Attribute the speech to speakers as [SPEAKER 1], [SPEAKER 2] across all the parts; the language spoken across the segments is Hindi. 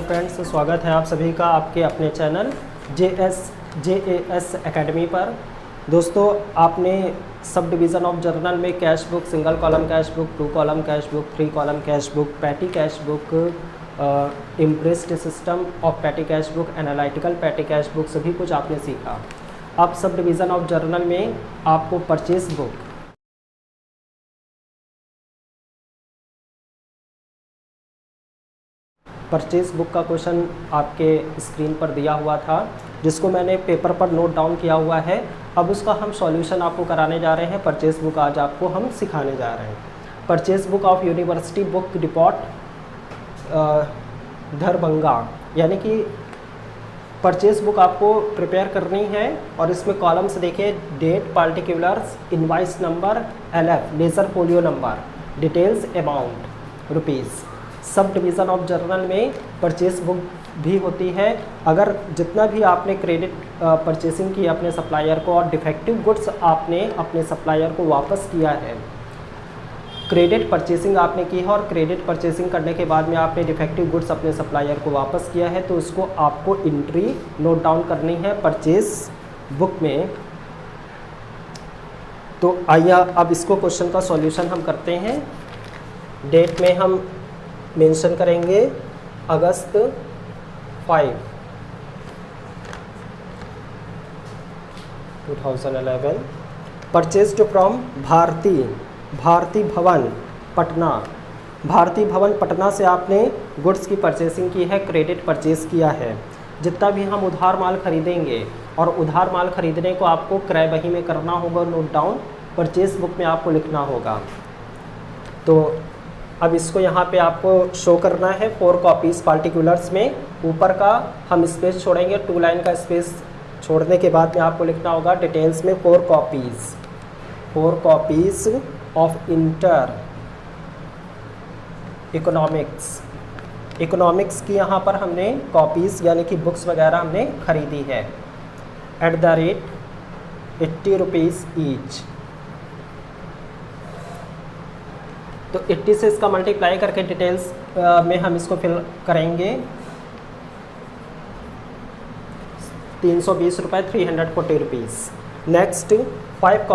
[SPEAKER 1] फ्रेंड्स, स्वागत है आप सभी का आपके अपने चैनल JAS एकेडमी पर। दोस्तों, आपने सब डिवीज़न ऑफ जर्नल में cash book, single column cash book, 2 column cash book, 3 column cash book, petty cash book, impressed system of petty cash book, analytical petty cash book सभी कुछ आपने सीखा। अब सब डिवीज़न ऑफ जर्नल में आपको परचेज बुक, परचेज बुक का क्वेश्चन आपके स्क्रीन पर दिया हुआ था, जिसको मैंने पेपर पर नोट डाउन किया हुआ है। अब उसका हम सॉल्यूशन आपको कराने जा रहे हैं। परचेज बुक आज आपको हम सिखाने जा रहे हैं। Purchase book of university book depot Darbhanga, यानी कि परचेज बुक आपको प्रिपेयर करनी है और इसमें कॉलम्स देखिए: date, particulars, invoice number, LF ledger folio number, details, amount, rupees. Subdivision of journal में परचेज बुक भी होती है। अगर जितना भी आपने क्रेडिट परचेसिंग की अपने सप्लायर को और डिफेक्टिव गुड्स आपने अपने सप्लायर को वापस किया है, क्रेडिट परचेसिंग आपने की है और क्रेडिट परचेसिंग करने के बाद में आपने डिफेक्टिव गुड्स अपने सप्लायर को वापस किया है, तो उसको आपको एंट्री नोट डाउन करनी है परचेज बुक में। तो आइए अब इसको क्वेश्चन का सॉल्यूशन हम करते हैं। डेट में हम मेंशन करेंगे अगस्त 5, 2011। परचेज्ड फ्रॉम भारती भवन पटना। भारती भवन पटना से आपने गुड्स की परचेसिंग की है, क्रेडिट परचेज किया है। जितना भी हम उधार माल खरीदेंगे और उधार माल खरीदने को आपको क्रय बही में करना होगा नोट डाउन, परचेज बुक में आपको लिखना होगा। तो अब इसको यहाँ पे आपको शो करना है 4 कॉपीज़ पार्टिकुलर्स में। ऊपर का हम स्पेस छोड़ेंगे, 2 लाइन का स्पेस छोड़ने के बाद में आपको लिखना होगा डिटेल्स में 4 कॉपीज़ ऑफ इंटर इकोनॉमिक्स की यहाँ पर हमने कॉपीज़ यानी कि बुक्स वगैरह हमने खरीदी है @ 80 रुपीज़ ईच। तो 80 से इसका मल्टीप्लाई करके डिटेल्स में हम इसको फिल करेंगे। 320 रुपये, 340 rupees. Next 5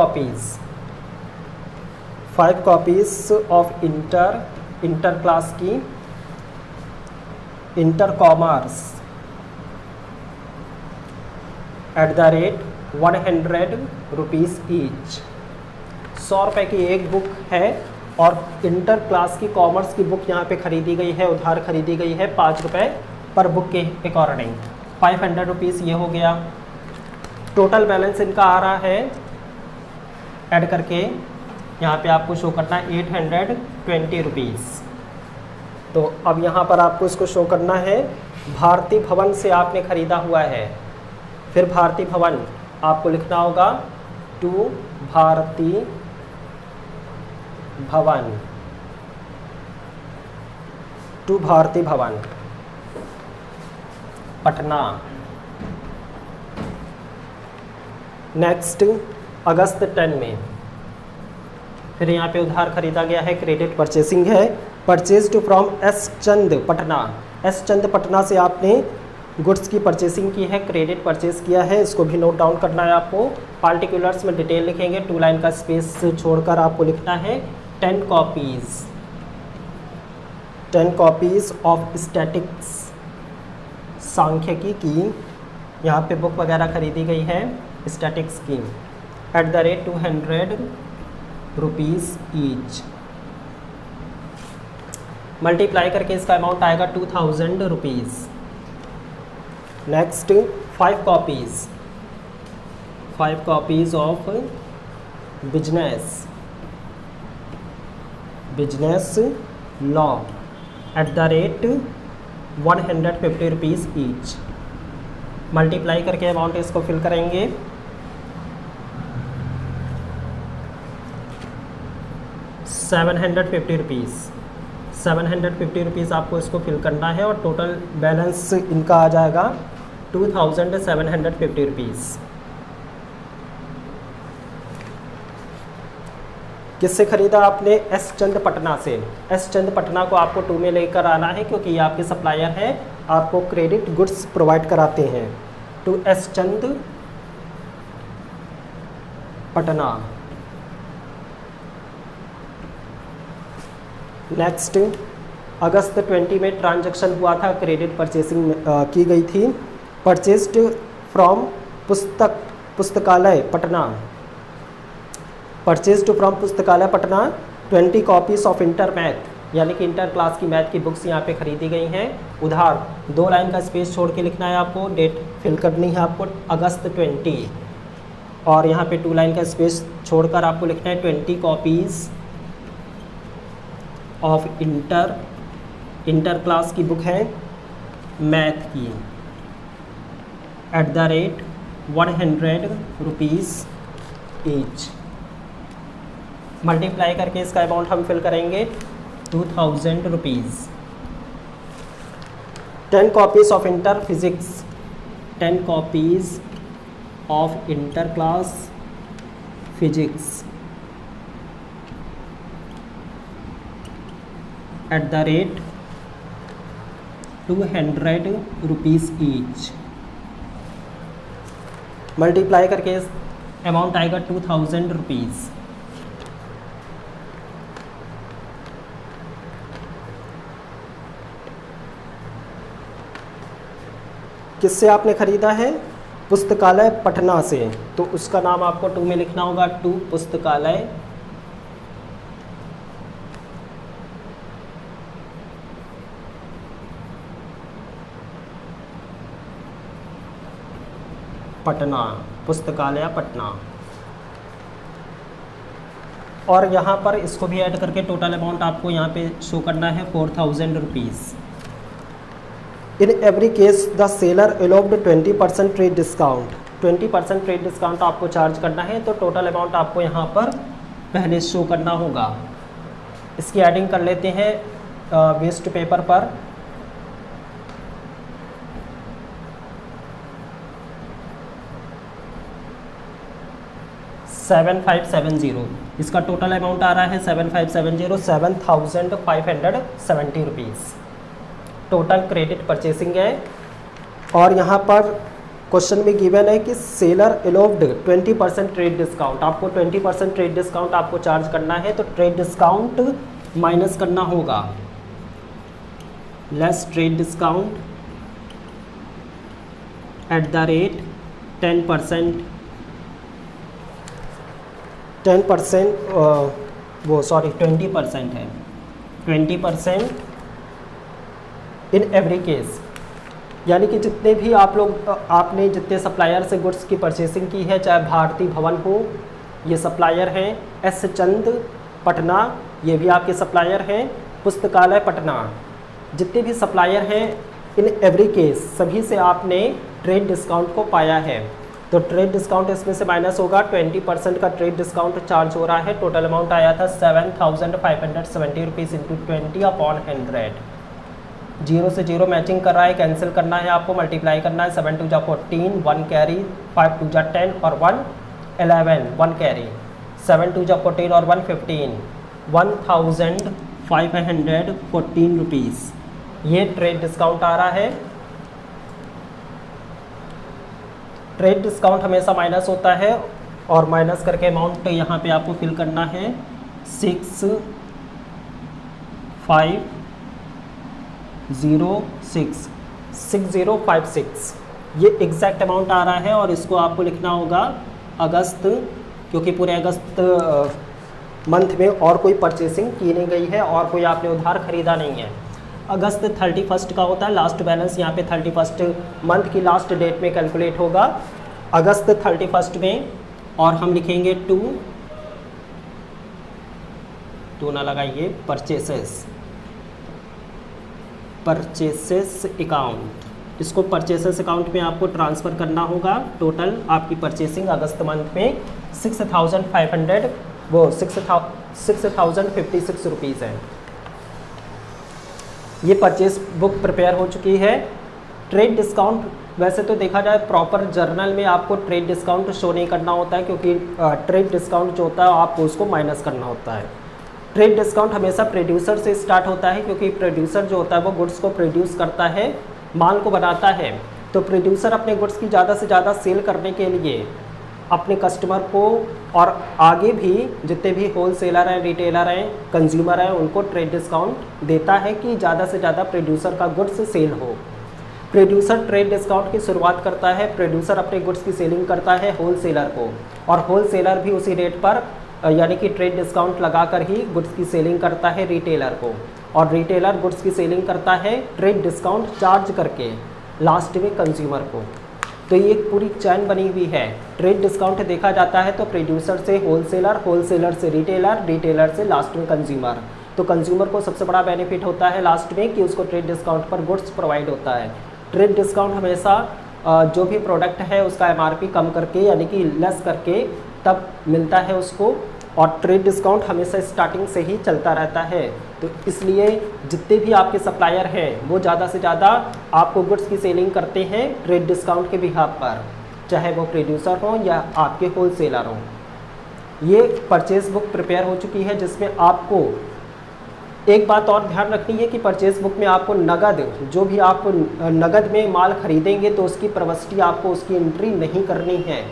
[SPEAKER 1] copies of inter class की इंटर कॉमर्स @ 100 रुपीज़ ईच। 100 रुपये की एक बुक है और इंटर क्लास की कॉमर्स की बुक यहाँ पे खरीदी गई है, उधार खरीदी गई है 5 रुपये पर बुक के अकॉर्डिंग। 500 रुपीज़ ये हो गया। टोटल बैलेंस इनका आ रहा है ऐड करके यहाँ पे आपको शो करना है 820 रुपीज़। तो अब यहाँ पर आपको इसको शो करना है भारती भवन से आपने ख़रीदा हुआ है। फिर भारती भवन आपको लिखना होगा टू भारती भवन पटना। नेक्स्ट अगस्त 10 में फिर यहाँ पे उधार खरीदा गया है, क्रेडिट परचेसिंग है। परचेज्ड फ्रॉम S चंद पटना से आपने गुड्स की परचेसिंग की है, क्रेडिट परचेज किया है। इसको भी नोट डाउन करना है आपको। पार्टिकुलर्स में डिटेल लिखेंगे, 2 लाइन का स्पेस छोड़कर आपको लिखना है 10 कॉपीज़ ऑफ स्टैटिक्स सांख्यिकी की यहाँ पे बुक वगैरह खरीदी गई है स्टैटिक्स की @ 200 रुपीज़ ईच। मल्टीप्लाई करके इसका अमाउंट आएगा 2000 rupees. Next 5 copies of business law @ 150 rupees each. Multiply करके अमाउंट इसको फिल करेंगे। ₹750 आपको इसको फिल करना है और टोटल बैलेंस इनका आ जाएगा 2750 रुपीज़। किससे ख़रीदा आपने? एस चंद पटना से। एस चंद पटना को आपको 2 में लेकर आना है क्योंकि ये आपके सप्लायर हैं। आपको क्रेडिट गुड्स प्रोवाइड कराते हैं। To S Chand, Patna. Next, अगस्त 20 में ट्रांजैक्शन हुआ था, क्रेडिट परचेसिंग की गई थी। परचेस्ड फ्रॉम पुस्तकालय पटना। परचेस्ड फ्रॉम पुस्तकालय Patna 20 copies of inter math, यानी कि इंटर क्लास की मैथ की बुक्स यहाँ पे खरीदी गई हैं। उधार 2 लाइन का स्पेस छोड़ के लिखना है आपको, डेट फिल करनी है आपको अगस्त 20, और यहाँ पे 2 लाइन का स्पेस छोड़कर आपको लिखना है 20 कॉपीज़ ऑफ इंटर क्लास की बुक है मैथ की, @ 100 रुपीज़ ईच। मल्टीप्लाई करके इसका अमाउंट हम फिल करेंगे 2000 rupees. 10 copies of inter physics, 10 copies of inter class physics, @ 200 rupees each. Multiply करके अमाउंट आएगा 2000 रुपीज़। किससे आपने ख़रीदा है? पुस्तकालय पटना से, तो उसका नाम आपको 2 में लिखना होगा, 2 पुस्तकालय पटना, पुस्तकालय पटना। और यहाँ पर इसको भी ऐड करके टोटल अमाउंट आपको यहाँ पे शो करना है 4000 rupees. In every case the seller allowed 20% trade discount, 20% trade discount आपको चार्ज करना है, तो टोटल अमाउंट आपको यहाँ पर पहले शो करना होगा। इसकी एडिंग कर लेते हैं वेस्ट पेपर पर। $7570, इसका टोटल अमाउंट आ रहा है 7570, 7570 रुपीज़ टोटल क्रेडिट परचेसिंग है। और यहाँ पर क्वेश्चन में गिवन है कि सेलर अलोव्ड 20% ट्रेड डिस्काउंट, आपको 20% ट्रेड डिस्काउंट आपको चार्ज करना है, तो ट्रेड डिस्काउंट माइनस करना होगा, लेस ट्रेड डिस्काउंट @ 10%, 20% है, 20% इन एवरी केस, यानी कि जितने भी आपने जितने सप्लायर से गुड्स की परचेसिंग की है, चाहे भारती भवन हो, ये सप्लायर हैं, एस चंद पटना, ये भी आपके सप्लायर हैं, पुस्तकालय पटना, जितने भी सप्लायर हैं, इन एवरी केस सभी से आपने ट्रेड डिस्काउंट को पाया है, तो ट्रेड डिस्काउंट इसमें से माइनस होगा। 20% का ट्रेड डिस्काउंट चार्ज हो रहा है। टोटल अमाउंट आया था 7570 रुपीज़ इंटू 20/100। 0 से 0 मैचिंग कर रहा है, कैंसिल करना है आपको, मल्टीप्लाई करना है। 7 2 14, 1 कैरी, 5 2 10 और 1 11, 1 कैरी, 7 2 14 और 1 15, 1514 रुपीज़ ये ट्रेड डिस्काउंट आ रहा है। ट्रेड डिस्काउंट हमेशा माइनस होता है, और माइनस करके अमाउंट यहाँ पे आपको फिल करना है 6056 ये एग्जैक्ट अमाउंट आ रहा है, और इसको आपको लिखना होगा अगस्त, क्योंकि पूरे अगस्त मंथ में और कोई परचेसिंग की नहीं गई है और कोई आपने उधार खरीदा नहीं है। अगस्त 31 का होता है लास्ट बैलेंस, यहाँ पे 31 मंथ की लास्ट डेट में कैलकुलेट होगा, अगस्त 31 में, और हम लिखेंगे टू ना लगाइए, परचेसेस अकाउंट, इसको परचेसेस अकाउंट में आपको ट्रांसफ़र करना होगा। टोटल आपकी परचेसिंग अगस्त मंथ में 6056 रुपीज़ है। ये परचेस बुक प्रिपेयर हो चुकी है। ट्रेड डिस्काउंट वैसे तो देखा जाए प्रॉपर जर्नल में आपको ट्रेड डिस्काउंट शो नहीं करना होता है, क्योंकि ट्रेड डिस्काउंट जो होता है आपको उसको माइनस करना होता है। ट्रेड डिस्काउंट हमेशा प्रोड्यूसर से स्टार्ट होता है, क्योंकि प्रोड्यूसर जो होता है वो गुड्स को प्रोड्यूस करता है माल को बनाता है, तो प्रोड्यूसर अपने गुड्स की ज़्यादा से ज़्यादा सेल करने के लिए अपने कस्टमर को और आगे भी जितने भी होल सेलर हैं, रिटेलर हैं, कंज्यूमर हैं, उनको ट्रेड डिस्काउंट देता है कि ज़्यादा से ज़्यादा प्रोड्यूसर का गुड्स सेल हो। प्रोड्यूसर ट्रेड डिस्काउंट की शुरुआत करता है, प्रोड्यूसर अपने गुड्स की सेलिंग करता है होल सेलर को, और होल सेलर भी उसी रेट पर यानी कि ट्रेड डिस्काउंट लगाकर ही गुड्स की सेलिंग करता है रिटेलर को, और रिटेलर गुड्स की सेलिंग करता है ट्रेड डिस्काउंट चार्ज करके लास्ट में कंज्यूमर को। तो ये एक पूरी चैन बनी हुई है। ट्रेड डिस्काउंट देखा जाता है तो प्रोड्यूसर से होलसेलर, होलसेलर से रिटेलर, रिटेलर से लास्ट में कंज्यूमर। तो कंज्यूमर को सबसे बड़ा बेनिफिट होता है लास्ट में कि उसको ट्रेड डिस्काउंट पर गुड्स प्रोवाइड होता है। ट्रेड डिस्काउंट हमेशा जो भी प्रोडक्ट है उसका एमआरपी कम करके यानी कि लेस करके तब मिलता है उसको, और ट्रेड डिस्काउंट हमेशा स्टार्टिंग से ही चलता रहता है। तो इसलिए जितने भी आपके सप्लायर हैं वो ज़्यादा से ज़्यादा आपको गुड्स की सेलिंग करते हैं ट्रेड डिस्काउंट के बिहाफ पर, चाहे वो प्रोड्यूसर हो या आपके होलसेलर हों। ये परचेज बुक प्रिपेयर हो चुकी है, जिसमें आपको एक बात और ध्यान रखनी है कि परचेज बुक में आपको नगद, जो भी आप नगद में माल खरीदेंगे तो उसकी प्रविष्टि आपको उसकी एंट्री नहीं करनी है।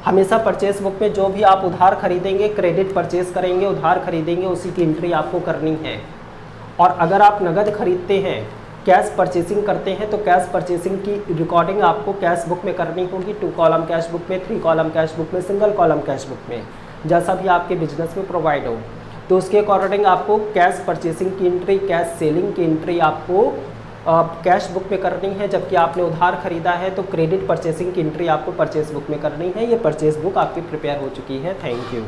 [SPEAKER 1] हमेशा परचेज बुक में जो भी आप उधार खरीदेंगे, क्रेडिट परचेज करेंगे, उधार खरीदेंगे, उसी की एंट्री आपको करनी है। और अगर आप नगद खरीदते हैं, कैश परचेसिंग करते हैं, तो कैश परचेसिंग की रिकॉर्डिंग आपको कैश बुक में करनी होगी, 2 कॉलम कैश बुक में, 3 कॉलम कैश बुक में, सिंगल कॉलम कैश बुक में, जैसा भी आपके बिजनेस में प्रोवाइड हो। तो उसके अकॉर्डिंग आपको कैश परचेसिंग की एंट्री, कैश सेलिंग की एंट्री आपको कैश बुक में करनी है, जबकि आपने उधार खरीदा है तो क्रेडिट परचेसिंग की एंट्री आपको परचेस बुक में करनी है। ये परचेस बुक आपकी प्रिपेयर हो चुकी है। Thank you.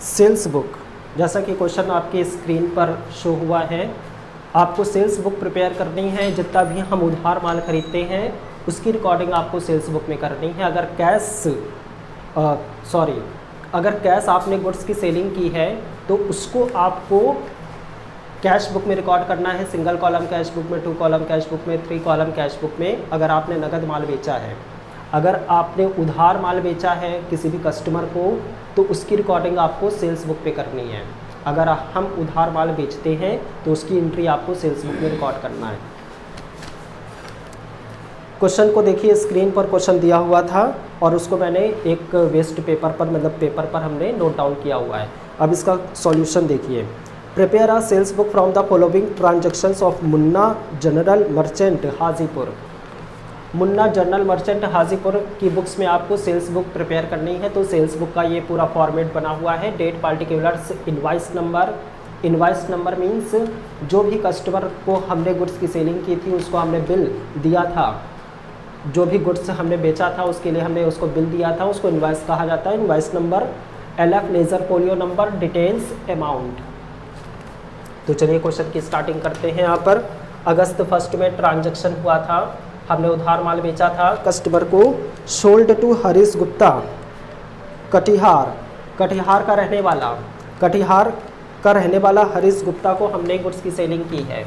[SPEAKER 1] सेल्स बुक, जैसा कि क्वेश्चन आपके स्क्रीन पर शो हुआ है, आपको सेल्स बुक प्रिपेयर करनी है। जितना भी हम उधार माल खरीदते हैं उसकी रिकॉर्डिंग आपको सेल्स बुक में करनी है। अगर कैश आपने गुड्स की सेलिंग की है तो उसको आपको कैश बुक में रिकॉर्ड करना है, सिंगल कॉलम कैश बुक में, 2 कॉलम कैश बुक में, 3 कॉलम कैश बुक में, अगर आपने नगद माल बेचा है। अगर आपने उधार माल बेचा है किसी भी कस्टमर को तो उसकी रिकॉर्डिंग आपको सेल्स बुक पे करनी है। अगर हम उधार माल बेचते हैं तो उसकी एंट्री आपको सेल्स बुक में रिकॉर्ड करना है। क्वेश्चन को देखिए, स्क्रीन पर क्वेश्चन दिया हुआ था और उसको मैंने एक वेस्ट पेपर पर, मतलब पेपर पर हमने नोट डाउन किया हुआ है। अब इसका सॉल्यूशन देखिए। Prepare a sales book from the following transactions of Munna general merchant Hajipur. Munna general merchant Hajipur की बुक्स में आपको सेल्स बुक प्रिपेयर करनी है। तो सेल्स बुक का ये पूरा फॉर्मेट बना हुआ है। Date, particulars, invoice number. Invoice number means जो भी कस्टमर को हमने गुड्स की सेलिंग की थी उसको हमने बिल दिया था, जो भी गुड्स हमने बेचा था उसके लिए हमने उसको बिल दिया था, उसको इनवाइस कहा जाता है। Invoice number, LF ledger folio number, details, amount. तो चलिए क्वेश्चन की स्टार्टिंग करते हैं। यहाँ पर अगस्त 1 में ट्रांजैक्शन हुआ था, हमने उधार माल बेचा था कस्टमर को। सोल्ड टू हरीश गुप्ता, कटिहार, कटिहार का रहने वाला हरीश गुप्ता को हमने गुड्स की सेलिंग की है।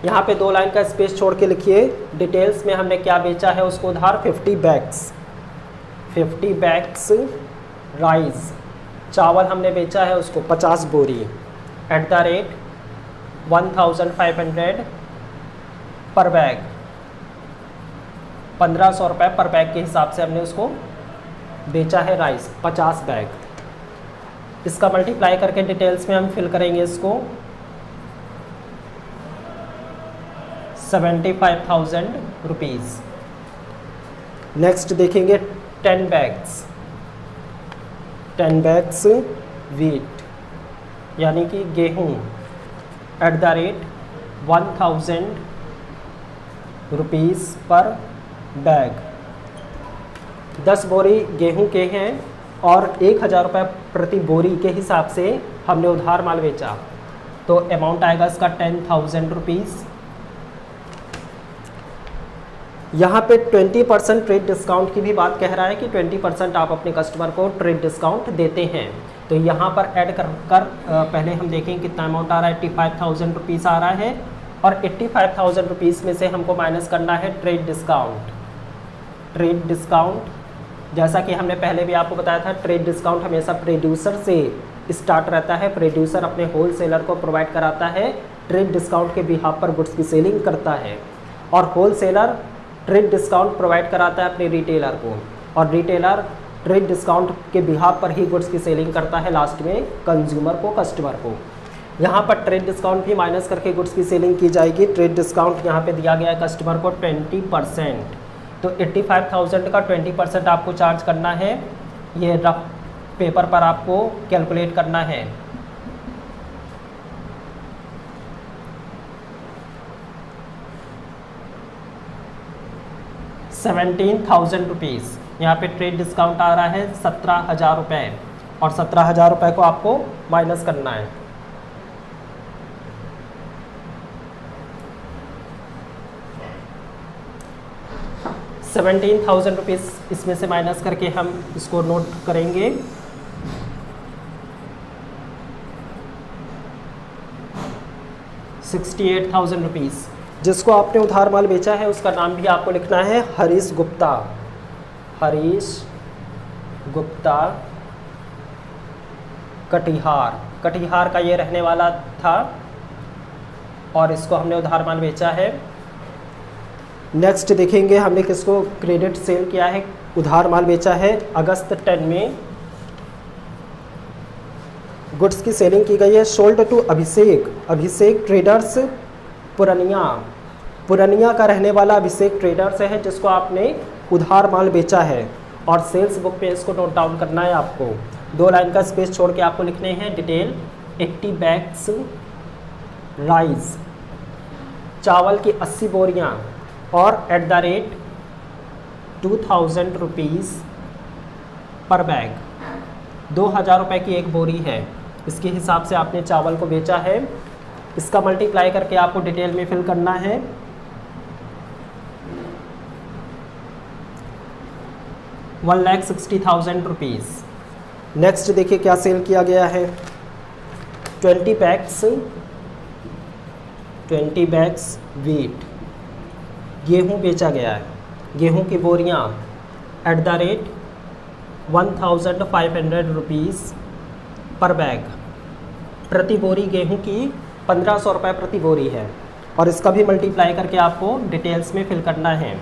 [SPEAKER 1] यहाँ पे 2 लाइन का स्पेस छोड़ के लिखिए। डिटेल्स में हमने क्या बेचा है उसको उधार, 50 बैग्स राइस, चावल हमने बेचा है उसको 50 बोरी, एट द रेट 1500 पर बैग, 1500 रुपये पर बैग के हिसाब से हमने उसको बेचा है राइस 50 बैग। इसका मल्टीप्लाई करके डिटेल्स में हम फिल करेंगे इसको, 75,000 रुपीज़। नेक्स्ट देखेंगे 10 बैग्स वीट यानी कि गेहूँ, एट द रेट 1000 रुपीज़ पर बैग। 10 बोरी गेहूं के हैं और 1000 रुपये प्रति बोरी के हिसाब से हमने उधार माल बेचा, तो अमाउंट आएगा इसका 10,000 रुपीज़। यहाँ पे 20% ट्रेड डिस्काउंट की भी बात कह रहा है कि 20% आप अपने कस्टमर को ट्रेड डिस्काउंट देते हैं। तो यहाँ पर ऐड कर पहले हम देखें कितना अमाउंट आ रहा है। 85,000 रुपीज़ आ रहा है और 85,000 रुपीज़ में से हमको माइनस करना है ट्रेड डिस्काउंट। जैसा कि हमने पहले भी आपको बताया था, ट्रेड डिस्काउंट हमेशा प्रोड्यूसर से स्टार्ट रहता है। प्रोड्यूसर अपने होलसेलर को प्रोवाइड कराता है, ट्रेड डिस्काउंट के बिहाफ पर गुड्स की सेलिंग करता है, और होलसेलर ट्रेड डिस्काउंट प्रोवाइड कराता है अपने रिटेलर को, और रिटेलर ट्रेड डिस्काउंट के बिहाफ पर ही गुड्स की सेलिंग करता है लास्ट में कंज्यूमर को, कस्टमर को। यहाँ पर ट्रेड डिस्काउंट भी माइनस करके गुड्स की सेलिंग की जाएगी। ट्रेड डिस्काउंट यहाँ पे दिया गया है कस्टमर को 20%, तो 85,000 का 20% आपको चार्ज करना है। ये रफ पेपर पर आपको कैलकुलेट करना है। ₹17,000 यहाँ पे ट्रेड डिस्काउंट आ रहा है 17,000 रुपये, और 17,000 रुपये को आपको माइनस करना है। ₹17,000 इसमें से माइनस करके हम इसको नोट करेंगे। ₹68,000 जिसको आपने उधार माल बेचा है उसका नाम भी आपको लिखना है हरीश गुप्ता। हरीश गुप्ता कटिहार, कटिहार का ये रहने वाला था, और इसको हमने उधार माल बेचा है। नेक्स्ट देखेंगे हमने किसको क्रेडिट सेल किया है, उधार माल बेचा है अगस्त 10 में, गुड्स की सेलिंग की गई है। Sold to Abhishek, Abhishek traders Purnia, Purnia का रहने वाला अभिषेक ट्रेडर्स है जिसको आपने उधार माल बेचा है, और सेल्स बुक पे इसको नोट डाउन करना है आपको। 2 लाइन का स्पेस छोड़ के आपको लिखने हैं डिटेल। 80 बैग्स राइस, चावल की 80 बोरियाँ, और एट द रेट 2,000 रुपीज़ पर बैग, 2,000 रुपये की एक बोरी है, इसके हिसाब से आपने चावल को बेचा है। इसका मल्टीप्लाई करके आपको डिटेल में फिल करना है। ₹1,60,000। नेक्स्ट देखिए क्या सेल किया गया है। 20 बैग्स वीट, गेहूँ बेचा गया है, गेहूँ की बोरियाँ एट द रेट 1,500 रुपीज़ पर बैग, प्रति बोरी गेहूँ की 1,500 रुपये प्रति बोरी है, और इसका भी मल्टीप्लाई करके आपको डिटेल्स में फिल करना है।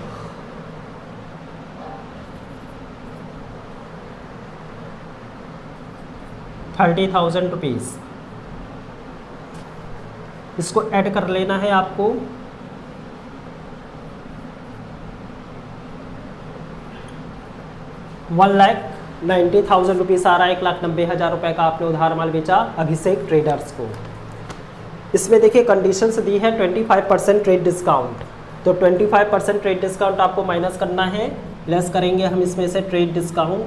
[SPEAKER 1] ₹30,000 इसको ऐड कर लेना है आपको। ₹1,90,000 आ रहा है, 1,90,000 रुपये का आपने उधार माल बेचा अभिषेक ट्रेडर्स को। इसमें देखिए कंडीशंस दी है 25% ट्रेड डिस्काउंट, तो 25% ट्रेड डिस्काउंट आपको माइनस करना है। लेस करेंगे हम इसमें से trade discount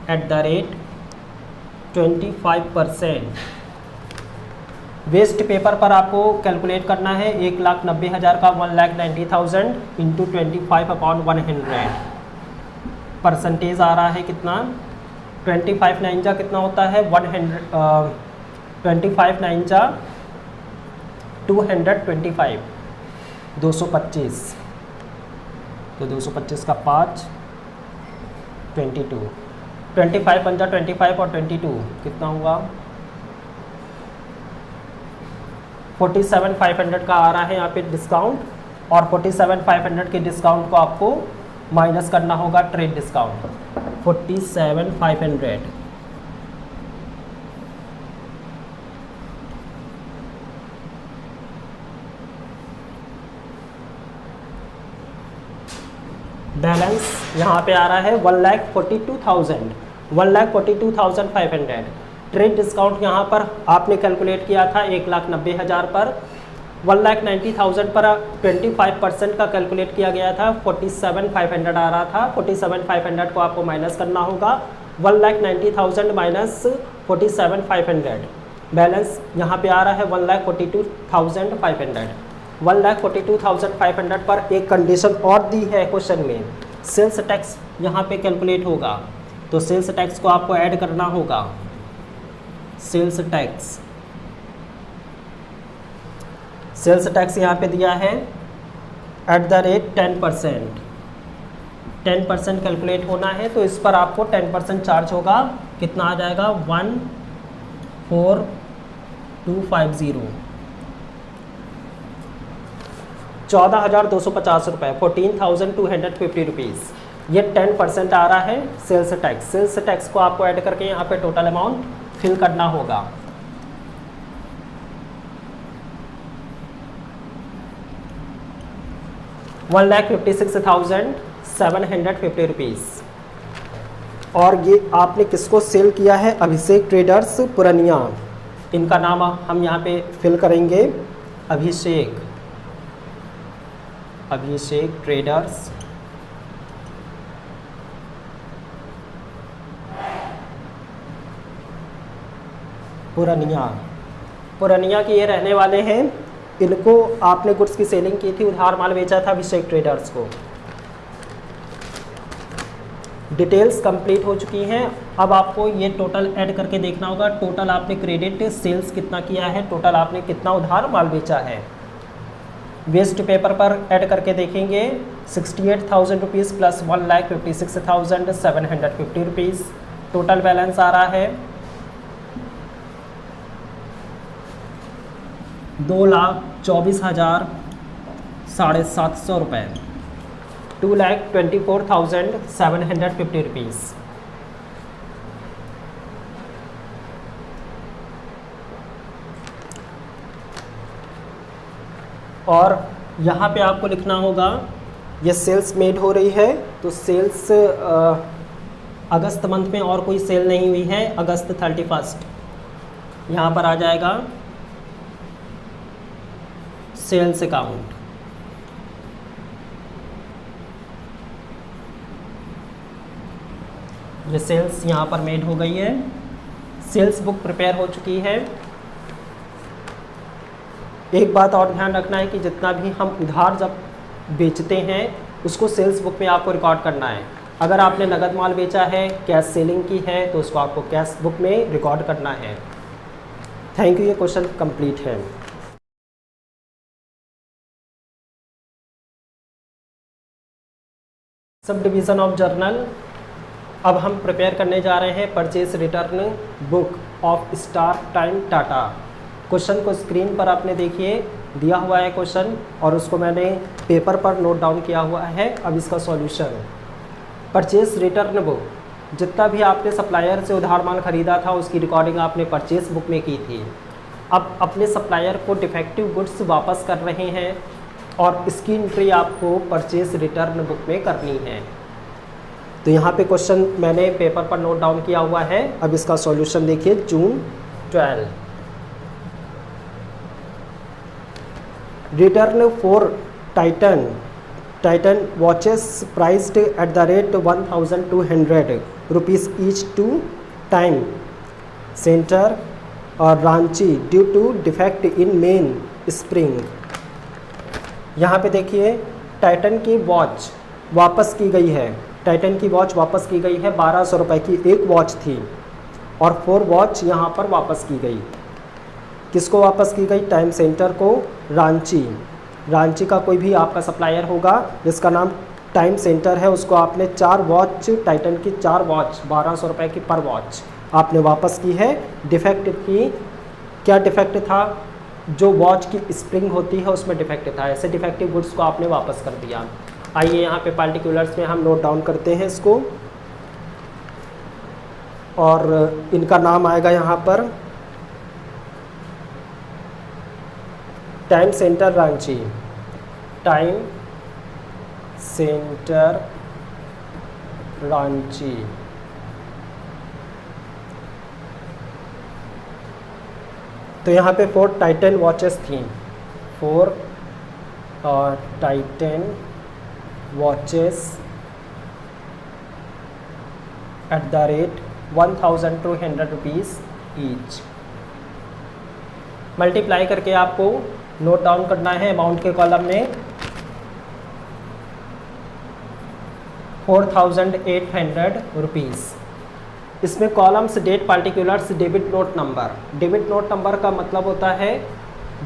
[SPEAKER 1] at the rate 25%। Waste paper पर आपको कैलकुलेट करना है 1,90,000 का 1,90,000 इंटू 25/100 परसेंटेज आ रहा है कितना, 25 9 जा कितना होता है 100, 25 9 जा 225, 225, तो 225 का 5 22, 25 5 जा 25 और 22 कितना हुआ 47,500 का आ रहा है यहाँ पे डिस्काउंट, और 47,500 के डिस्काउंट को आपको माइनस करना होगा ट्रेड डिस्काउंट 47,500। बैलेंस यहाँ पे आ रहा है 1,42,500। ट्रेड डिस्काउंट यहाँ पर आपने कैलकुलेट किया था 1,90,000 पर, 1,90,000 पर 25% का कैलकुलेट किया गया था 47,500 आ रहा था। 47,500 को आपको माइनस करना होगा, 1,90,000 माइनस 47,500, बैलेंस यहाँ पे आ रहा है 1,42,500। 1,42,500 पर एक कंडीशन और दी है क्वेश्चन में, सेल्स टैक्स यहाँ पे कैलकुलेट होगा, तो सेल्स टैक्स को आपको ऐड करना होगा। सेल्स टैक्स यहाँ पे दिया है एट द रेट 10%। 10% कैलकुलेट होना है, तो इस पर आपको 10% चार्ज होगा। कितना आ जाएगा? 14250, 14,250 रुपये, 14,250 रुपीज़। ये 10% आ रहा है सेल्स टैक्स। सेल्स टैक्स को आपको ऐड करके यहाँ पे टोटल अमाउंट फिल करना होगा। ₹1,56,750 रुपीज़। और ये आपने किसको सेल किया है? अभिषेक ट्रेडर्स पुरनिया। इनका नाम हम यहाँ पे फिल करेंगे, अभिषेक ट्रेडर्स पुरनिया के ये रहने वाले हैं। इनको आपने गुड्स की सेलिंग की थी, उधार माल बेचा था अभिषेक ट्रेडर्स को। डिटेल्स कंप्लीट हो चुकी हैं। अब आपको ये टोटल ऐड करके देखना होगा। टोटल आपने क्रेडिट सेल्स कितना किया है, टोटल आपने कितना उधार माल बेचा है। वेस्ट पेपर पर ऐड करके देखेंगे। 68,000 rupees plus 1,56,750 rupees total balance आ रहा है। 2,24,750 रुपये, 2,24,750 रुपीज़। और यहाँ पे आपको लिखना होगा, ये सेल्स मेड हो रही है, तो सेल्स अगस्त मंथ में और कोई सेल नहीं हुई है, अगस्त 31 यहाँ पर आ जाएगा सेल्स अकाउंट। ये सेल्स यहाँ पर मेड हो गई है, सेल्स बुक प्रिपेयर हो चुकी है। एक बात और ध्यान रखना है कि जितना भी हम उधार जब बेचते हैं उसको सेल्स बुक में आपको रिकॉर्ड करना है। अगर आपने नगद माल बेचा है, कैश सेलिंग की है, तो उसको आपको कैश बुक में रिकॉर्ड करना है। थैंक यू, ये क्वेश्चन कंप्लीट है। Sub division of journal. अब हम प्रिपेयर करने जा रहे हैं purchase return book of star time Tata. Question को स्क्रीन पर आपने देखिए दिया हुआ है क्वेश्चन, और उसको मैंने पेपर पर नोट डाउन किया हुआ है। अब इसका सॉल्यूशन, परचेज रिटर्न बुक, जितना भी आपने सप्लायर से उधार माल खरीदा था उसकी रिकॉर्डिंग आपने परचेज बुक में की थी। अब अपने सप्लायर को डिफेक्टिव गुड्स वापस कर रहे हैं और इसकी एंट्री आपको परचेज रिटर्न बुक में करनी है। तो यहाँ पे क्वेश्चन मैंने पेपर पर नोट डाउन किया हुआ है। अब इसका सॉल्यूशन देखिए। June 12, return for Titan watches priced at the rate 1,200 rupees each to Time Centre और Ranchi due to defect in main spring. यहाँ पे देखिए टाइटन की वॉच वापस की गई है। टाइटन की वॉच वापस की गई है, 1,200 रुपये की एक वॉच थी और 4 वॉच यहाँ पर वापस की गई। किसको वापस की गई? टाइम सेंटर को, रांची का कोई भी आपका सप्लायर होगा जिसका नाम टाइम सेंटर है, उसको आपने 4 वॉच, टाइटन की 4 वॉच 1,200 रुपये की पर वॉच आपने वापस की है। डिफेक्ट की, क्या डिफेक्ट था? जो वॉच की स्प्रिंग होती है उसमें डिफेक्ट था। ऐसे डिफेक्टिव गुड्स को आपने वापस कर दिया। आइए यहाँ पे पार्टिकुलर्स में हम नोट डाउन करते हैं इसको, और इनका नाम आएगा यहाँ पर time centre Ranchi, time centre Ranchi. तो यहाँ पे 4 टाइटन वॉचेस थी, 4 Titan watches eight the rate 1,200 rupees each. Multiply करके आपको नोट डाउन करना है अमाउंट के कॉलम में। 4,800 रुपीज़। इसमें columns date, particulars, debit note number. Debit note number का मतलब होता है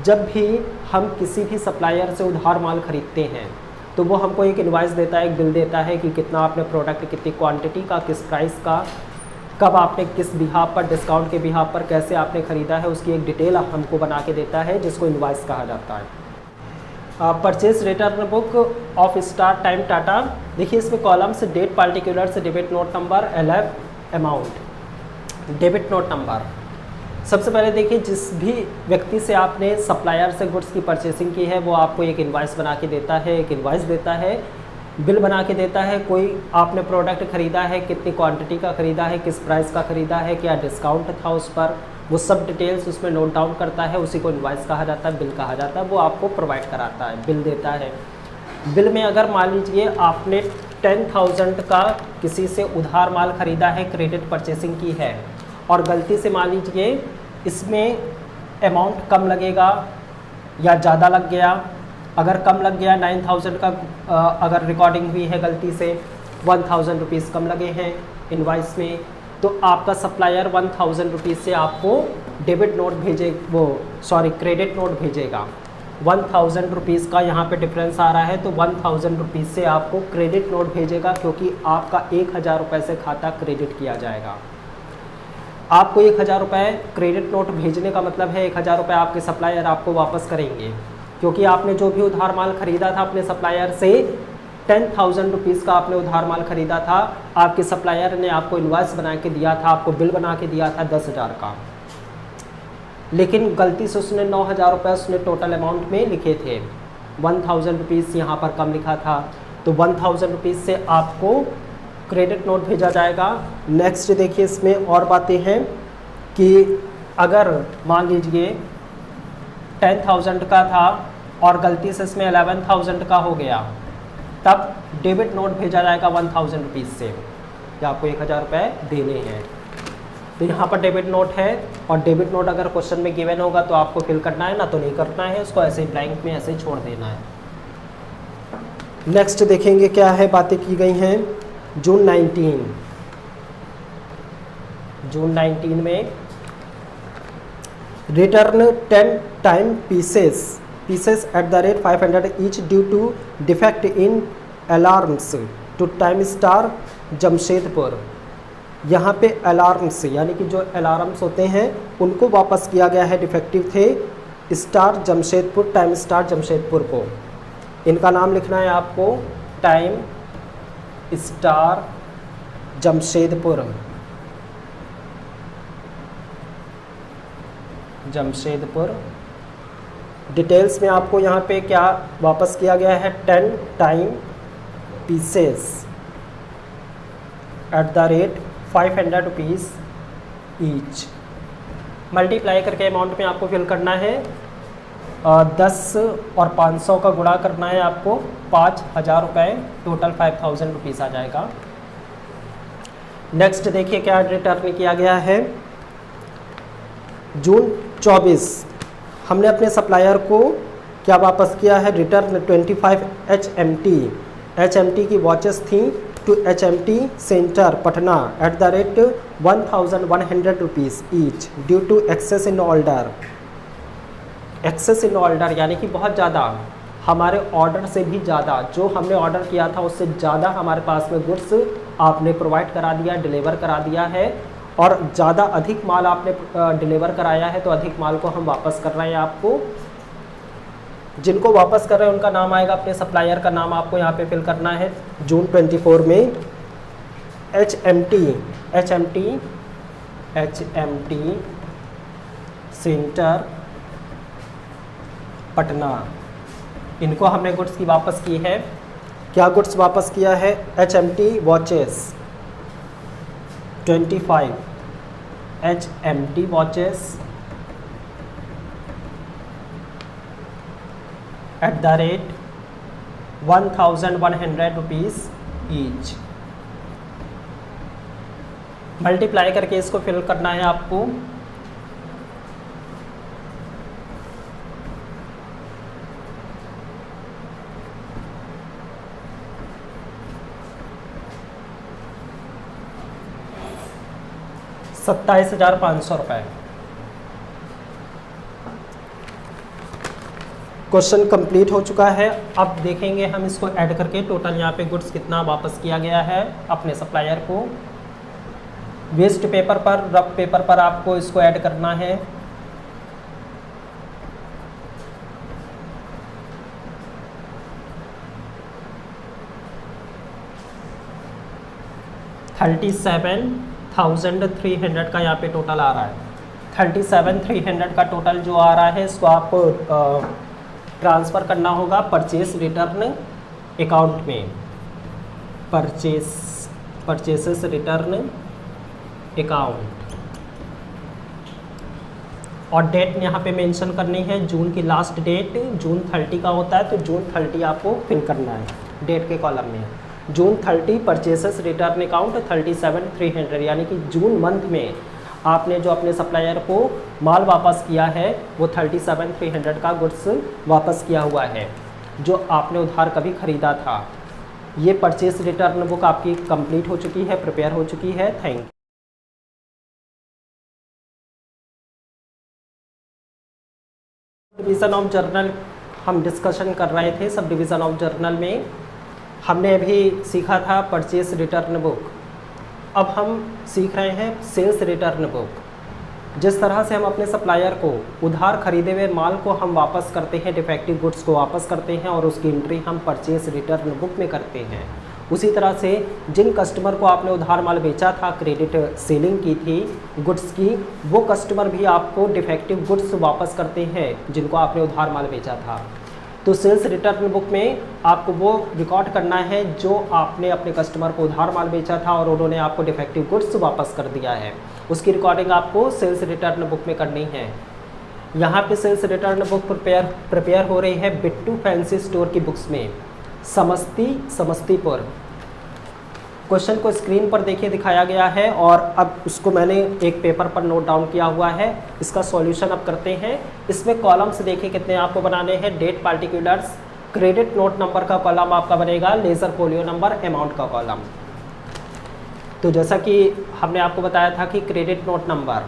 [SPEAKER 1] जब भी हम किसी भी सप्लायर से उधार माल खरीदते हैं तो वो हमको एक इनवाइस देता है, एक बिल देता है कि कितना आपने प्रोडक्ट, कितनी क्वांटिटी का, किस प्राइस का, कब आपने किस बिहाफ पर, डिस्काउंट के बिहाफ पर कैसे आपने ख़रीदा है, उसकी एक डिटेल हमको बना के देता है, जिसको इनवाइस कहा जाता है। Purchase return book of star time Tata. देखिए इसमें columns date, particulars, debit note number, LF, amount. Debit note number सबसे पहले देखिए, जिस भी व्यक्ति से आपने सप्लायर से गुड्स की परचेसिंग की है वो आपको एक इनवाइस बना के देता है, एक इनवाइस देता है, बिल बना के देता है। कोई आपने प्रोडक्ट ख़रीदा है, कितनी क्वांटिटी का ख़रीदा है, किस प्राइस का ख़रीदा है, क्या डिस्काउंट था उस पर, वो सब डिटेल्स उसमें नोट डाउन करता है, उसी को इनवाइस कहा जाता है, बिल कहा जाता है। वो आपको प्रोवाइड कराता है, बिल देता है। बिल में अगर मान लीजिए आपने 10,000 का किसी से उधार माल ख़रीदा है, क्रेडिट परचेसिंग की है, और गलती से मान लीजिए इसमें अमाउंट कम लगेगा या ज़्यादा लग गया। अगर कम लग गया 9,000 का, अगर रिकॉर्डिंग हुई है गलती से 1,000 रुपीज़ कम लगे हैं इनवाइस में, तो आपका सप्लायर 1,000 रुपीज़ से आपको डेबिट नोट क्रेडिट नोट भेजेगा। 1,000 रुपीज़ का यहाँ पे डिफरेंस आ रहा है, तो 1,000 रुपीज़ से आपको क्रेडिट नोट भेजेगा, क्योंकि आपका 1,000 रुपये से खाता क्रेडिट किया जाएगा। आपको 1,000 रुपये क्रेडिट नोट भेजने का मतलब है 1,000 रुपये आपके सप्लायर आपको वापस करेंगे, क्योंकि आपने जो भी उधार माल ख़रीदा था अपने सप्लायर से, 10,000 रुपीज़ का आपने उधार माल ख़रीदा था, आपके सप्लायर ने आपको इनवॉइस बना के दिया था, आपको बिल बना के दिया था 10,000 का, लेकिन गलती से उसने 9,000 रुपये उसने टोटल अमाउंट में लिखे थे, 1,000 रुपीज़ यहाँ पर कम लिखा था, तो 1,000 रुपीज़ से आपको क्रेडिट नोट भेजा जाएगा। नेक्स्ट देखिए इसमें और बातें हैं कि अगर मान लीजिए 10,000 का था और गलती से इसमें 11,000 का हो गया, तब डेबिट नोट भेजा जाएगा 1,000 रुपीज़ से, कि आपको 1,000 रुपये देने हैं। तो यहाँ पर डेबिट नोट है, और डेबिट नोट अगर क्वेश्चन में गिवन होगा तो आपको फिल करना है, ना तो नहीं करना है, उसको ऐसे ही ब्लैंक में ऐसे ही छोड़ देना है। नेक्स्ट देखेंगे क्या है, बातें की गई हैं। जून 19 में return 10 time pieces at the rate 500 each due to defect in alarms to time star Jamshedpur. यहाँ पे अलार्म्स यानी कि जो अलार्म्स होते हैं उनको वापस किया गया है, डिफेक्टिव थे star Jamshedpur, time star Jamshedpur को। इनका नाम लिखना है आपको, टाइम स्टार जमशेदपुर, डिटेल्स में आपको यहाँ पे क्या वापस किया गया है, 10 time pieces eight the rate 500 rupees each. Multiply करके अमाउंट में आपको फिल करना है, 10 और 500 का गुणा करना है आपको, 5,000 रुपये, टोटल 5,000 रुपीज़ आ जाएगा। नेक्स्ट देखिए क्या रिटर्न किया गया है। जून 24 हमने अपने सप्लायर को क्या वापस किया है, रिटर्न 25 HMT की वॉचेस थी to HMT centre Patna at the rate 1,100 rupees each due to excess in order. Excess in order यानी कि बहुत ज़्यादा, हमारे ऑर्डर से भी ज़्यादा, जो हमने ऑर्डर किया था उससे ज़्यादा हमारे पास में गुड्स आपने प्रोवाइड करा दिया, डिलीवर करा दिया है, और ज़्यादा अधिक माल आपने डिलीवर कराया है, तो अधिक माल को हम वापस कर रहे हैं आपको। जिनको वापस कर रहे हैं उनका नाम आएगा, अपने सप्लायर का नाम आपको यहाँ पे फिल करना है। जून 24 में HMT सेंटर पटना, इनको हमने गुड्स की वापस की है। क्या गुड्स वापस किया है, HMT watches 25 HMT watches eight the rate 1,100 rupees each. Multiply करके इसको फिल करना है आपको। ₹27,500। क्वेश्चन कंप्लीट हो चुका है। अब देखेंगे हम इसको ऐड करके टोटल यहाँ पे गुड्स कितना वापस किया गया है अपने सप्लायर को। वेस्ट पेपर पर, रफ पेपर पर आपको इसको ऐड करना है। $37,300 का यहाँ पे टोटल आ रहा है। 37,300 का टोटल जो आ रहा है इसको आपको ट्रांसफ़र करना होगा परचेस रिटर्न अकाउंट में, परचेसेस रिटर्न अकाउंट। और डेट यहाँ पे मेंशन करनी है, जून की लास्ट डेट जून 30 का होता है, तो जून 30 आपको फिल करना है डेट के कॉलम में। जून 30 परचेसेस रिटर्न अकाउंट 37,300, यानी कि जून मंथ में आपने जो अपने सप्लायर को माल वापस किया है वो 37,300 का गुड्स वापस किया हुआ है जो आपने उधार कभी ख़रीदा था। ये परचेस रिटर्न बुक आपकी कंप्लीट हो चुकी है, प्रिपेयर हो चुकी है। Thank you. Division of journal हम डिस्कशन कर रहे थे। सब डिवीज़न ऑफ जर्नल में हमने अभी सीखा था परचेस रिटर्न बुक। अब हम सीख रहे हैं सेल्स रिटर्न बुक। जिस तरह से हम अपने सप्लायर को उधार खरीदे हुए माल को हम वापस करते हैं, डिफेक्टिव गुड्स को वापस करते हैं और उसकी एंट्री हम परचेस रिटर्न बुक में करते हैं, उसी तरह से जिन कस्टमर को आपने उधार माल बेचा था, क्रेडिट सेलिंग की थी गुड्स की, वो कस्टमर भी आपको डिफेक्टिव गुड्स वापस करते हैं जिनको आपने उधार माल बेचा था। तो सेल्स रिटर्न बुक में आपको वो रिकॉर्ड करना है जो आपने अपने कस्टमर को उधार माल बेचा था और उन्होंने आपको डिफेक्टिव गुड्स वापस कर दिया है, उसकी रिकॉर्डिंग आपको सेल्स रिटर्न बुक में करनी है। यहाँ पे सेल्स रिटर्न बुक प्रिपेयर हो रही है बिट्टू फैंसी स्टोर की बुक्स में, समस्तीपुर। क्वेश्चन को स्क्रीन पर देखिए दिखाया गया है और अब उसको मैंने एक पेपर पर नोट डाउन किया हुआ है। इसका सॉल्यूशन अब करते हैं। इसमें कॉलम्स देखिए कितने आपको बनाने हैं। Date, particulars, credit note number का कॉलम आपका बनेगा, लेज़र फोलियो नंबर, अमाउंट का कॉलम। तो जैसा कि हमने आपको बताया था कि क्रेडिट नोट नंबर,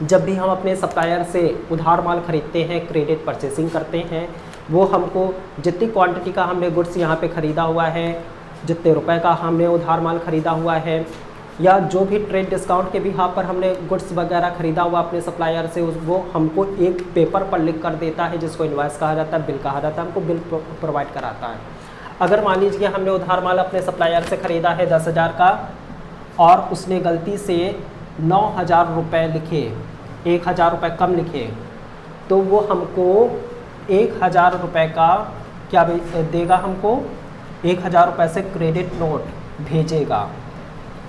[SPEAKER 1] जब भी हम अपने सप्लायर से उधार माल खरीदते हैं, क्रेडिट परचेसिंग करते हैं, वो हमको जितनी क्वांटिटी का हमने गुड्स यहाँ पे ख़रीदा हुआ है, जितने रुपए का हमने उधार माल ख़रीदा हुआ है, या जो भी ट्रेड डिस्काउंट के बिहाफ पर हमने गुड्स वगैरह ख़रीदा हुआ अपने सप्लायर से, वो हमको एक पेपर पर लिख कर देता है जिसको इनवॉइस कहा जाता है, बिल कहा जाता है, हमको बिल प्रोवाइड कराता है। अगर मान लीजिए हमने उधार माल अपने सप्लायर से ख़रीदा है 10,000 का और उसने गलती से 9,000 रुपये लिखे, 1,000 रुपये कम लिखे, तो वो हमको 1,000 रुपये का क्या देगा, हमको 1,000 रुपये से क्रेडिट नोट भेजेगा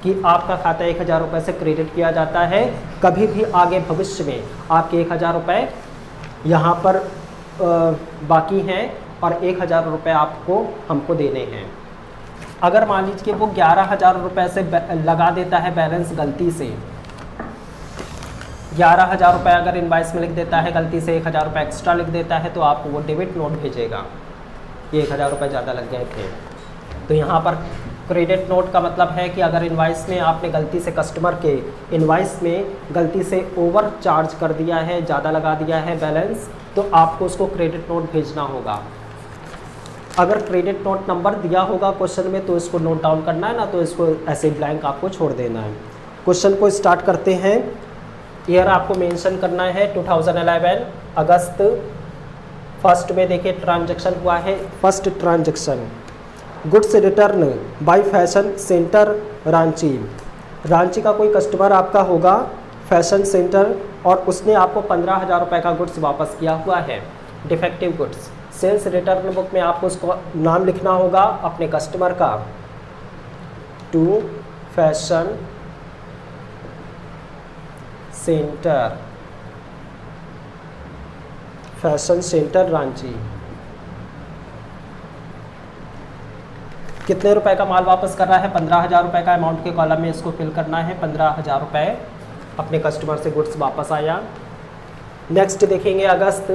[SPEAKER 1] कि आपका खाता 1,000 रुपये से क्रेडिट किया जाता है। कभी भी आगे भविष्य में आपके 1,000 रुपये यहाँ पर बाकी हैं और 1,000 रुपये आपको हमको देने हैं। अगर मान लीजिए वो 11,000 रुपये से लगा देता है बैलेंस गलती से, 11,000 रुपये अगर इनवॉइस में लिख देता है, गलती से 1,000 रुपये एक्स्ट्रा लिख देता है, तो आपको वो डेबिट नोट भेजेगा, ये 1,000 रुपये ज़्यादा लग गए थे। तो यहाँ पर क्रेडिट नोट का मतलब है कि अगर इनवॉइस में आपने गलती से कस्टमर के इनवॉइस में गलती से ओवर चार्ज कर दिया है, ज़्यादा लगा दिया है बैलेंस, तो आपको उसको क्रेडिट नोट भेजना होगा। अगर क्रेडिट नोट नंबर दिया होगा क्वेश्चन में तो इसको नोट डाउन करना है ना, तो इसको ऐसे ब्लैंक आपको छोड़ देना है। क्वेश्चन को स्टार्ट करते हैं। ईयर आपको मेंशन करना है 2011 अगस्त। फर्स्ट में देखिए ट्रांजैक्शन हुआ है, first transaction goods return by fashion centre Ranchi. Ranchi का कोई कस्टमर आपका होगा फैशन सेंटर और उसने आपको 15,000 रुपये का गुड्स वापस किया हुआ है, defective goods. Sales return book में आपको उसको नाम लिखना होगा अपने कस्टमर का, to fashion centre, fashion centre Ranchi. कितने रुपए का माल वापस कर रहा है, 15,000 रुपये का। अमाउंट के कॉलम में इसको फिल करना है, 15,000 रुपये अपने कस्टमर से गुड्स वापस आया। नेक्स्ट देखेंगे अगस्त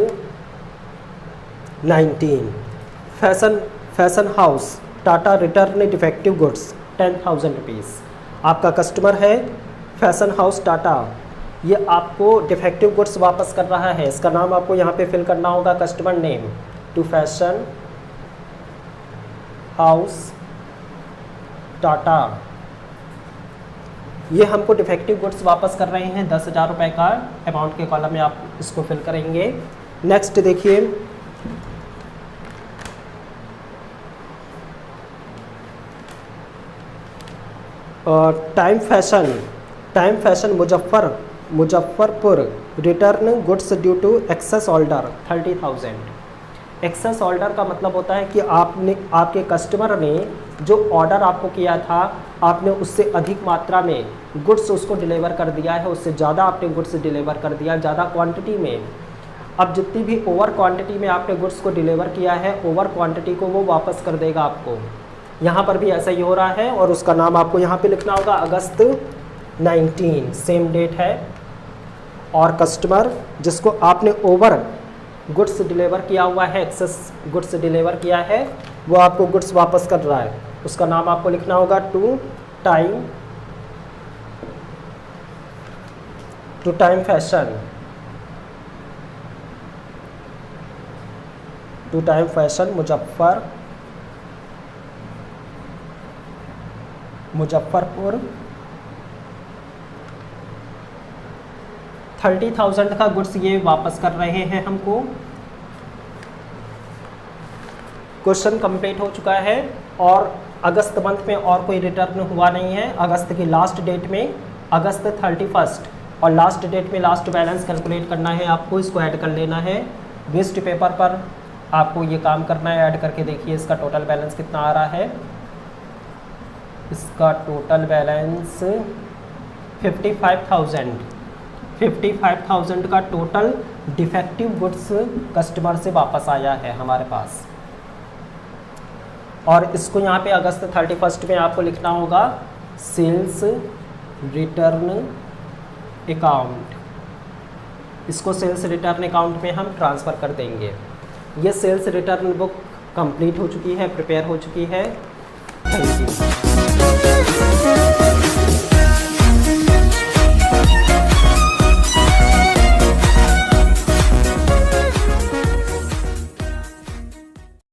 [SPEAKER 1] 19 fashion house Tata return defective goods 10,000 rupees. आपका कस्टमर है फैशन हाउस टाटा, ये आपको डिफेक्टिव गुड्स वापस कर रहा है। इसका नाम आपको यहाँ पे फिल करना होगा, customer name to fashion house Tata. ये हमको डिफेक्टिव गुड्स वापस कर रहे हैं 10,000 रुपये का अमाउंट के कॉलम में आप इसको फिल करेंगे। नेक्स्ट देखिए, time fashion Muzaffarpur return goods due to excess order 30,000। Excess order का मतलब होता है कि आपके कस्टमर ने जो ऑर्डर आपको किया था, आपने उससे अधिक मात्रा में गुड्स उसको डिलीवर कर दिया है, उससे ज़्यादा आपने गुड्स डिलीवर कर दिया, ज़्यादा क्वांटिटी में। अब जितनी भी ओवर क्वांटिटी में आपने गुड्स को डिलीवर किया है, ओवर क्वांटिटी को वो वापस कर देगा आपको। यहाँ पर भी ऐसा ही हो रहा है और उसका नाम आपको यहाँ पे लिखना होगा अगस्त 19, सेम डेट है। और कस्टमर जिसको आपने ओवर गुड्स डिलीवर किया हुआ है, एक्सेस गुड्स डिलीवर किया है, वो आपको गुड्स वापस कर रहा है, उसका नाम आपको लिखना होगा टू टाइम फैशन मुजफ्फरपुर 30,000 का गुड्स ये वापस कर रहे हैं हमको। क्वेश्चन कंप्लीट हो चुका है और अगस्त मंथ में और कोई रिटर्न हुआ नहीं है। अगस्त की लास्ट डेट में, अगस्त 31 और लास्ट डेट में लास्ट बैलेंस कैलकुलेट करना है आपको, इसको ऐड कर लेना है। वेस्ट पेपर पर आपको ये काम करना है, ऐड करके देखिए इसका टोटल बैलेंस कितना आ रहा है। इसका टोटल बैलेंस 55,000 का टोटल डिफेक्टिव गुड्स कस्टमर से वापस आया है हमारे पास। और इसको यहाँ पे अगस्त 31 में आपको लिखना होगा सेल्स रिटर्न अकाउंट। इसको सेल्स रिटर्न अकाउंट में हम ट्रांसफ़र कर देंगे। ये सेल्स रिटर्न बुक कंप्लीट हो चुकी है, प्रिपेयर हो चुकी है। Thank you.